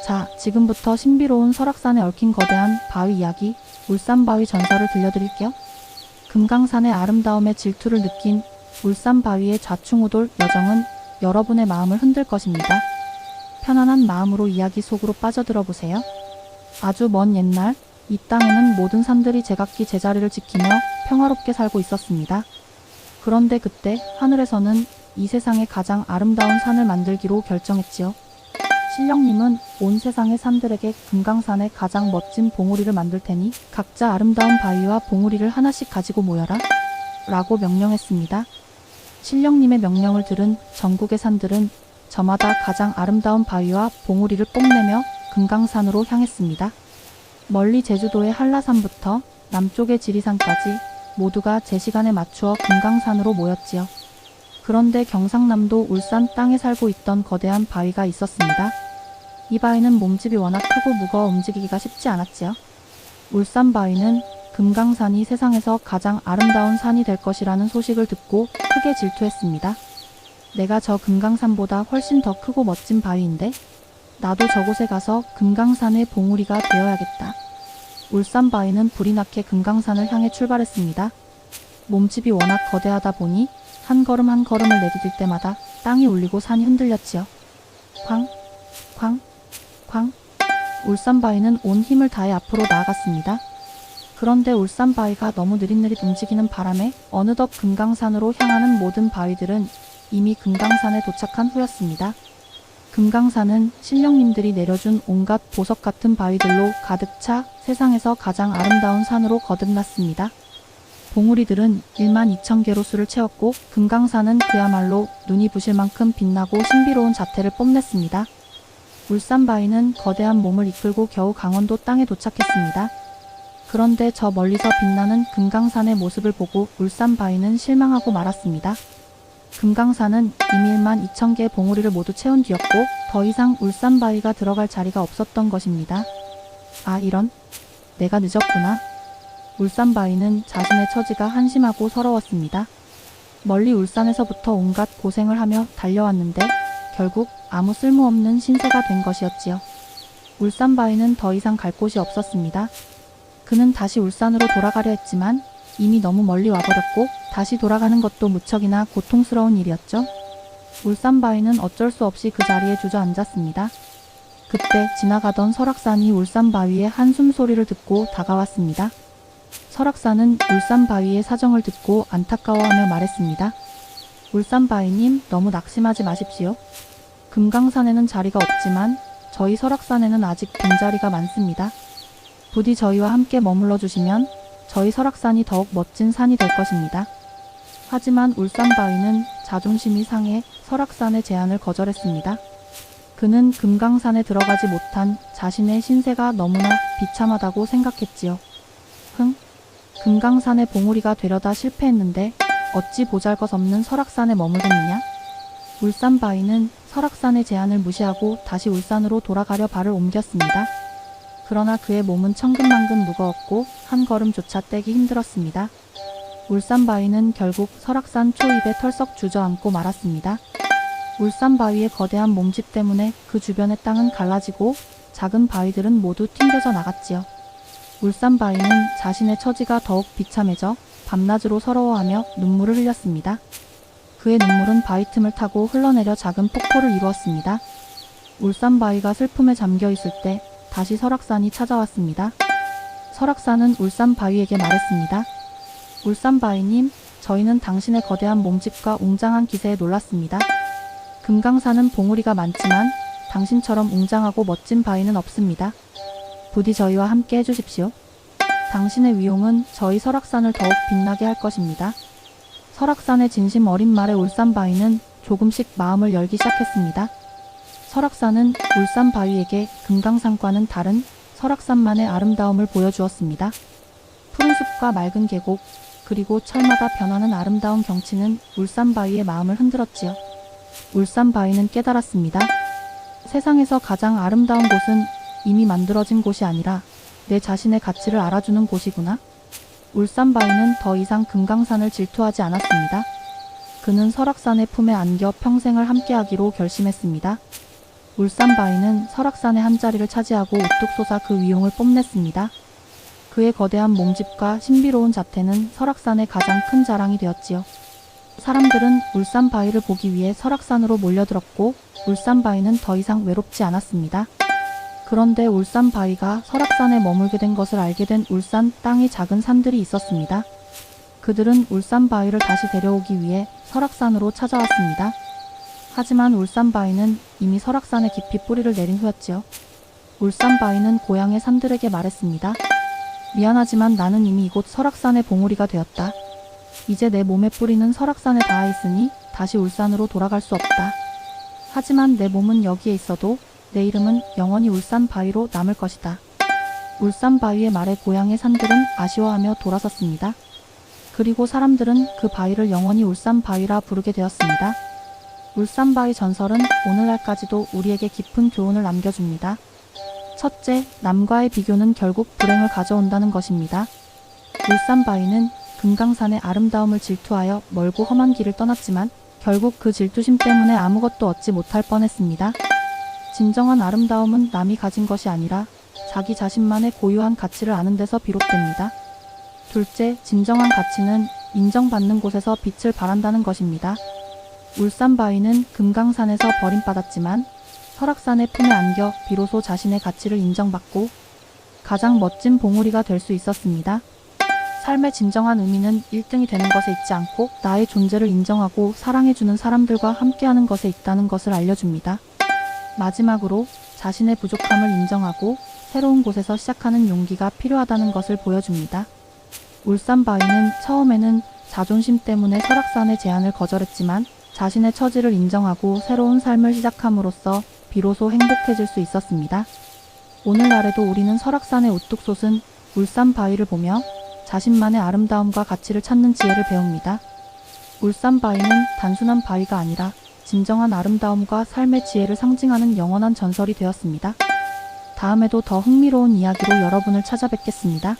자, 지금부터 신비로운 설악산에 얽힌 거대한 바위 이야기, 울산바위 전설을 들려드릴게요. 금강산의 아름다움에 질투를 느낀 울산바위의 좌충우돌 여정은 여러분의 마음을 흔들 것입니다. 편안한 마음으로 이야기 속으로 빠져들어 보세요. 아주 먼 옛날, 이 땅에는 모든 산들이 제각기 제자리를 지키며 평화롭게 살고 있었습니다. 그런데 그때 하늘에서는 이 세상의 가장 아름다운 산을 만들기로 결정했지요. 신령님은 온 세상의 산들에게 금강산의 가장 멋진 봉우리를 만들 테니 각자 아름다운 바위와 봉우리를 하나씩 가지고 모여라 라고 명령했습니다. 신령님의 명령을 들은 전국의 산들은 저마다 가장 아름다운 바위와 봉우리를 뽐내며 금강산으로 향했습니다. 멀리 제주도의 한라산부터 남쪽의 지리산까지 모두가 제 시간에 맞추어 금강산으로 모였지요. 그런데 경상남도 울산 땅에 살고 있던 거대한 바위가 있었습니다. 이 바위는 몸집이 워낙 크고 무거워 움직이기가 쉽지 않았지요. 울산바위는 금강산이 세상에서 가장 아름다운 산이 될 것이라는 소식을 듣고 크게 질투했습니다. 내가 저 금강산보다 훨씬 더 크고 멋진 바위인데 나도 저곳에 가서 금강산의 봉우리가 되어야겠다. 울산바위는 불이 나게 금강산을 향해 출발했습니다. 몸집이 워낙 거대하다 보니 한 걸음 한 걸음을 내디딜 때마다 땅이 울리고 산이 흔들렸지요. 쾅, 쾅, 쾅. 울산바위는 온 힘을 다해 앞으로 나아갔습니다. 그런데 울산바위가 너무 느릿느릿 움직이는 바람에 어느덧 금강산으로 향하는 모든 바위들은 이미 금강산에 도착한 후였습니다. 금강산은 신령님들이 내려준 온갖 보석 같은 바위들로 가득 차 세상에서 가장 아름다운 산으로 거듭났습니다. 봉우리들은 12,000개로 수를 채웠고 금강산은 그야말로 눈이 부실 만큼 빛나고 신비로운 자태를 뽐냈습니다. 울산바위는 거대한 몸을 이끌고 겨우 강원도 땅에 도착했습니다. 그런데 저 멀리서 빛나는 금강산의 모습을 보고 울산바위는 실망하고 말았습니다. 금강산은 이미 12,000개의 봉우리를 모두 채운 뒤였고 더 이상 울산바위가 들어갈 자리가 없었던 것입니다. 아, 이런, 내가 늦었구나. 울산바위는 자신의 처지가 한심하고 서러웠습니다. 멀리 울산에서부터 온갖 고생을 하며 달려왔는데 결국 아무 쓸모없는 신세가 된 것이었지요. 울산바위는 더 이상 갈 곳이 없었습니다. 그는 다시 울산으로 돌아가려 했지만 이미 너무 멀리 와버렸고 다시 돌아가는 것도 무척이나 고통스러운 일이었죠. 울산바위는 어쩔 수 없이 그 자리에 주저앉았습니다. 그때 지나가던 설악산이 울산바위의 한숨 소리를 듣고 다가왔습니다. 설악산은 울산바위의 사정을 듣고 안타까워하며 말했습니다. 울산바위님, 너무 낙심하지 마십시오. 금강산에는 자리가 없지만 저희 설악산에는 아직 빈자리가 많습니다. 부디 저희와 함께 머물러 주시면 저희 설악산이 더욱 멋진 산이 될 것입니다. 하지만 울산바위는 자존심이 상해 설악산의 제안을 거절했습니다. 그는 금강산에 들어가지 못한 자신의 신세가 너무나 비참하다고 생각했지요. 금강산의 봉우리가 되려다 실패했는데 어찌 보잘것없는 설악산에 머무르느냐? 울산바위는 설악산의 제안을 무시하고 다시 울산으로 돌아가려 발을 옮겼습니다. 그러나 그의 몸은 천근만근 무거웠고 한 걸음조차 떼기 힘들었습니다. 울산바위는 결국 설악산 초입에 털썩 주저앉고 말았습니다. 울산바위의 거대한 몸집 때문에 그 주변의 땅은 갈라지고 작은 바위들은 모두 튕겨져 나갔지요. 울산바위는 자신의 처지가 더욱 비참해져 밤낮으로 서러워하며 눈물을 흘렸습니다. 그의 눈물은 바위 틈을 타고 흘러내려 작은 폭포를 이루었습니다. 울산바위가 슬픔에 잠겨 있을 때 다시 설악산이 찾아왔습니다. 설악산은 울산바위에게 말했습니다. 울산바위님, 저희는 당신의 거대한 몸집과 웅장한 기세에 놀랐습니다. 금강산은 봉우리가 많지만 당신처럼 웅장하고 멋진 바위는 없습니다. 부디 저희와 함께 해주십시오. 당신의 위용은 저희 설악산을 더욱 빛나게 할 것입니다. 설악산의 진심 어린 말에 울산바위는 조금씩 마음을 열기 시작했습니다. 설악산은 울산바위에게 금강산과는 다른 설악산만의 아름다움을 보여주었습니다. 푸른 숲과 맑은 계곡, 그리고 철마다 변하는 아름다운 경치는 울산바위의 마음을 흔들었지요. 울산바위는 깨달았습니다. 세상에서 가장 아름다운 곳은 이미 만들어진 곳이 아니라 내 자신의 가치를 알아주는 곳이구나. 울산바위는 더 이상 금강산을 질투하지 않았습니다. 그는 설악산의 품에 안겨 평생을 함께하기로 결심했습니다. 울산바위는 설악산의 한 자리를 차지하고 우뚝 솟아 그 위용을 뽐냈습니다. 그의 거대한 몸집과 신비로운 자태는 설악산의 가장 큰 자랑이 되었지요. 사람들은 울산바위를 보기 위해 설악산으로 몰려들었고 울산바위는 더 이상 외롭지 않았습니다. 그런데 울산바위가 설악산에 머물게 된 것을 알게 된 울산 땅의 작은 산들이 있었습니다. 그들은 울산바위를 다시 데려오기 위해 설악산으로 찾아왔습니다. 하지만 울산바위는 이미 설악산에 깊이 뿌리를 내린 후였지요. 울산바위는 고향의 산들에게 말했습니다. 미안하지만 나는 이미 이곳 설악산의 봉우리가 되었다. 이제 내 몸의 뿌리는 설악산에 닿아 있으니 다시 울산으로 돌아갈 수 없다. 하지만 내 몸은 여기에 있어도 내 이름은 영원히 울산바위로 남을 것이다. 울산바위의 말에 고향의 산들은 아쉬워하며 돌아섰습니다. 그리고 사람들은 그 바위를 영원히 울산바위라 부르게 되었습니다. 울산바위 전설은 오늘날까지도 우리에게 깊은 교훈을 남겨줍니다. 첫째, 남과의 비교는 결국 불행을 가져온다는 것입니다. 울산바위는 금강산의 아름다움을 질투하여 멀고 험한 길을 떠났지만 결국 그 질투심 때문에 아무것도 얻지 못할 뻔했습니다. 진정한 아름다움은 남이 가진 것이 아니라 자기 자신만의 고유한 가치를 아는 데서 비롯됩니다. 둘째, 진정한 가치는 인정받는 곳에서 빛을 발한다는 것입니다. 울산바위는 금강산에서 버림받았지만 설악산의 품에 안겨 비로소 자신의 가치를 인정받고 가장 멋진 봉우리가 될 수 있었습니다. 삶의 진정한 의미는 1등이 되는 것에 있지 않고 나의 존재를 인정하고 사랑해주는 사람들과 함께하는 것에 있다는 것을 알려줍니다. 마지막으로 자신의 부족함을 인정하고 새로운 곳에서 시작하는 용기가 필요하다는 것을 보여줍니다. 울산바위는 처음에는 자존심 때문에 설악산의 제안을 거절했지만 자신의 처지를 인정하고 새로운 삶을 시작함으로써 비로소 행복해질 수 있었습니다. 오늘날에도 우리는 설악산의 우뚝 솟은 울산바위를 보며 자신만의 아름다움과 가치를 찾는 지혜를 배웁니다. 울산바위는 단순한 바위가 아니라 진정한 아름다움과 삶의 지혜를 상징하는 영원한 전설이 되었습니다. 다음에도 더 흥미로운 이야기로 여러분을 찾아뵙겠습니다.